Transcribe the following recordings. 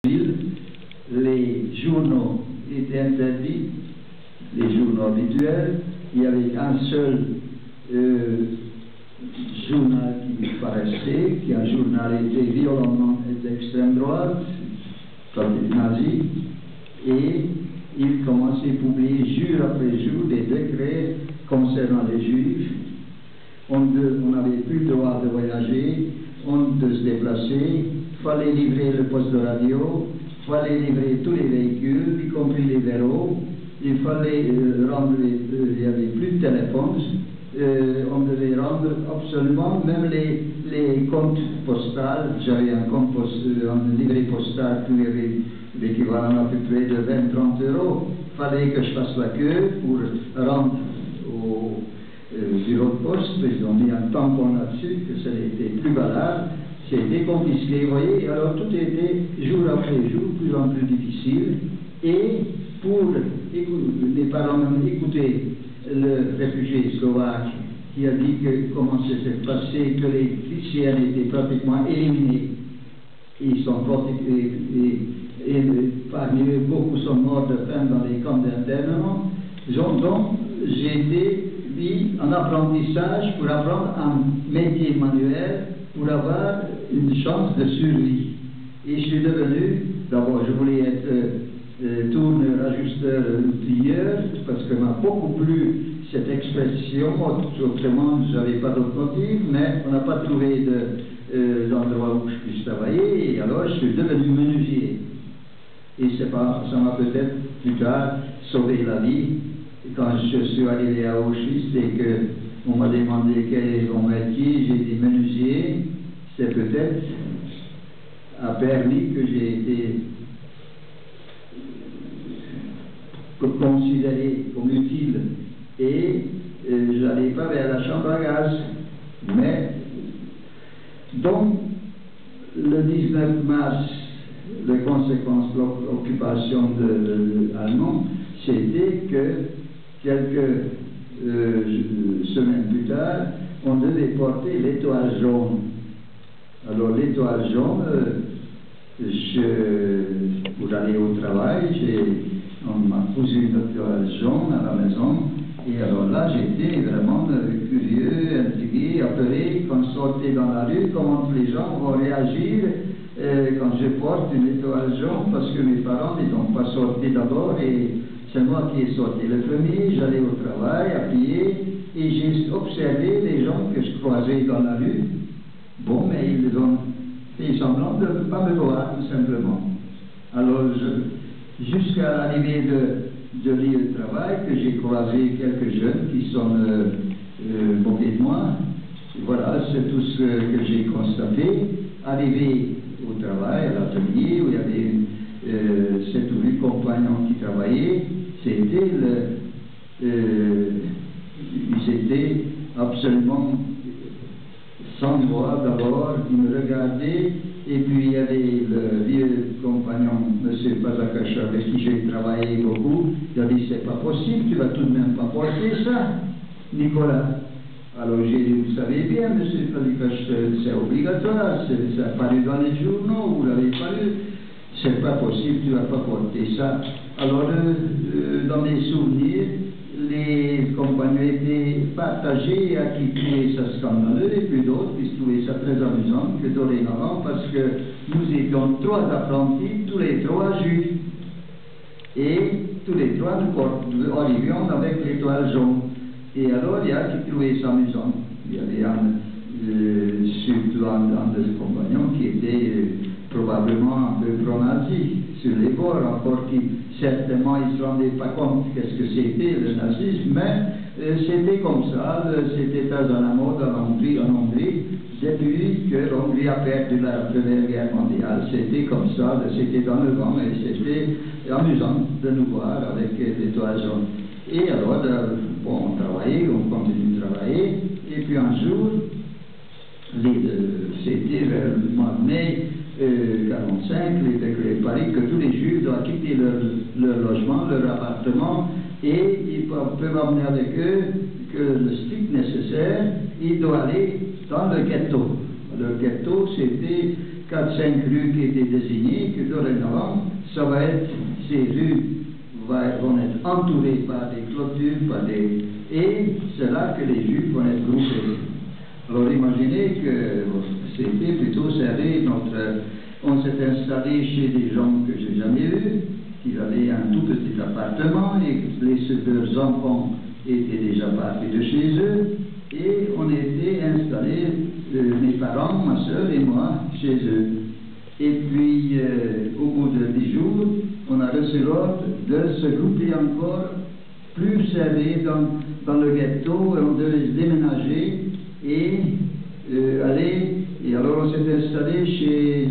Les journaux étaient interdits, les journaux habituels. Il y avait un seul journal qui paraissait, qui un journal était violemment d'extrême droite, parti nazi, et il commençait à publier jour après jour des décrets concernant les Juifs. On n'avait plus le droit de voyager, de se déplacer, il fallait livrer le poste de radio, il fallait livrer tous les véhicules, y compris les vélos, il fallait rendre, il n'y avait plus de téléphone, on devait rendre absolument, même les comptes postaux. J'avais un compte un livret postal qui avait l'équivalent à peu près de 20-30 euros. Il fallait que je fasse la queue pour rendre au bureau de poste. Ils ont mis un tampon là-dessus, que ça n'était plus valable. C'était confisqué, vous voyez. Alors tout était jour après jour, plus en plus difficile. Et pour les parents écouter le réfugié slovaque qui a dit que comment ça s'est passé, que les chrétiens étaient pratiquement éliminés. Ils sont et parmi eux, beaucoup sont morts de faim dans les camps d'internement. Donc, j'ai été mis en apprentissage pour apprendre un métier manuel, pour avoir une chance de survie. Et je suis devenu, d'abord, je voulais être tourneur, ajusteur, plieur, parce que m'a beaucoup plu cette expression. Autrement, je n'avais pas d'autre motif, mais on n'a pas trouvé d'endroit où je puisse travailler, et alors je suis devenu menuisier. Et ça m'a peut-être plus tard sauvé la vie. Et quand je suis arrivé à Auschwitz et qu'on m'a demandé quel est mon métier, j'ai dit menuisier. C'est peut-être a permis que j'ai été considéré comme utile, et je n'allais pas vers la chambre à gaz. Mais donc le 19 mars, les conséquences de l'occupation allemande, c'était que quelques semaines plus tard, on devait porter l'étoile jaune. Alors l'étoile jaune, pour aller au travail, on m'a posé une étoile jaune à la maison, et alors là j'étais vraiment curieux, intrigué, apeuré, quand je sortais dans la rue, comment les gens vont réagir quand je porte une étoile jaune, parce que mes parents ne sont pas sortis d'abord, et c'est moi qui ai sorti le premier. J'allais au travail à pied, et j'ai observé les gens que je croisais dans la rue. Bon, mais ils ont fait semblant de ne pas me voir, tout simplement. Alors, jusqu'à l'arrivée de lieu de travail, que j'ai croisé quelques jeunes qui sont moqués de moi. Voilà, c'est tout ce que j'ai constaté. Arrivé au travail, à l'atelier, où il y avait 7 ou 8 compagnons qui travaillaient, c'était ils étaient absolument sans voix d'abord, ils me regardaient, et puis il y avait le vieux compagnon, M. Pazakacha, avec qui j'ai travaillé beaucoup. Il a dit, c'est pas possible, tu vas tout de même pas porter ça, Nicolas. Alors j'ai dit, vous savez bien, M. Pazakacha, c'est obligatoire, ça a paru dans les journaux, vous l'avez pas lu, c'est pas possible, tu vas pas porter ça. Alors dans mes souvenirs, les compagnons étaient partagés, à qui trouvaient ça scandaleux, et puis d'autres qui trouvaient ça très amusant, que dorénavant, parce que nous étions 3 apprentis, tous les 3 juifs. Et tous les 3 nous arrivions avec l'étoile jaune. Et alors il y a qui trouvaient ça amusant. Il y avait surtout un des compagnons qui était probablement un peu pro-nazi sur les bords, encore qui certainement ils ne se rendaient pas compte qu'est-ce que c'était le nazisme, mais c'était comme ça, c'était très à la mode en Hongrie, depuis que l'Hongrie a perdu la Première Guerre mondiale. C'était comme ça, c'était dans le vent, et c'était amusant de nous voir avec l'étoile jaune. Et alors, bon, on travaillait, on continue de travailler, et puis un jour, c'était vers le mois de mai 45, les décrets de Paris, que tous les Juifs doivent quitter leur logement, leur appartement, et ils peuvent emmener avec eux que le strict nécessaire, ils doivent aller dans le ghetto. Le ghetto, c'était 4-5 rues qui étaient désignées, que dorénavant, ça va être, ces rues vont être entourées par des clôtures, et c'est là que les Juifs vont être groupés. Alors imaginez que c'était plutôt serré, on s'est installé chez des gens que j'ai jamais vus, qui avaient un tout petit appartement, et leurs enfants étaient déjà partis de chez eux, et on était installés, mes parents, ma soeur et moi, chez eux. Et puis, au bout de 10 jours, on a reçu l'ordre de se grouper encore plus serré dans le ghetto, et on devait se déménager et aller. Et alors on s'est installé chez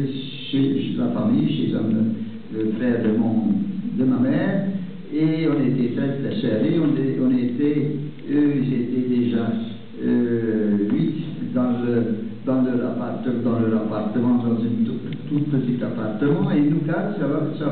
la famille, chez le frère de ma mère, et on était très, très serrés. Ils étaient déjà 8 dans leur appartement, dans un tout petit appartement, et nous 4, ça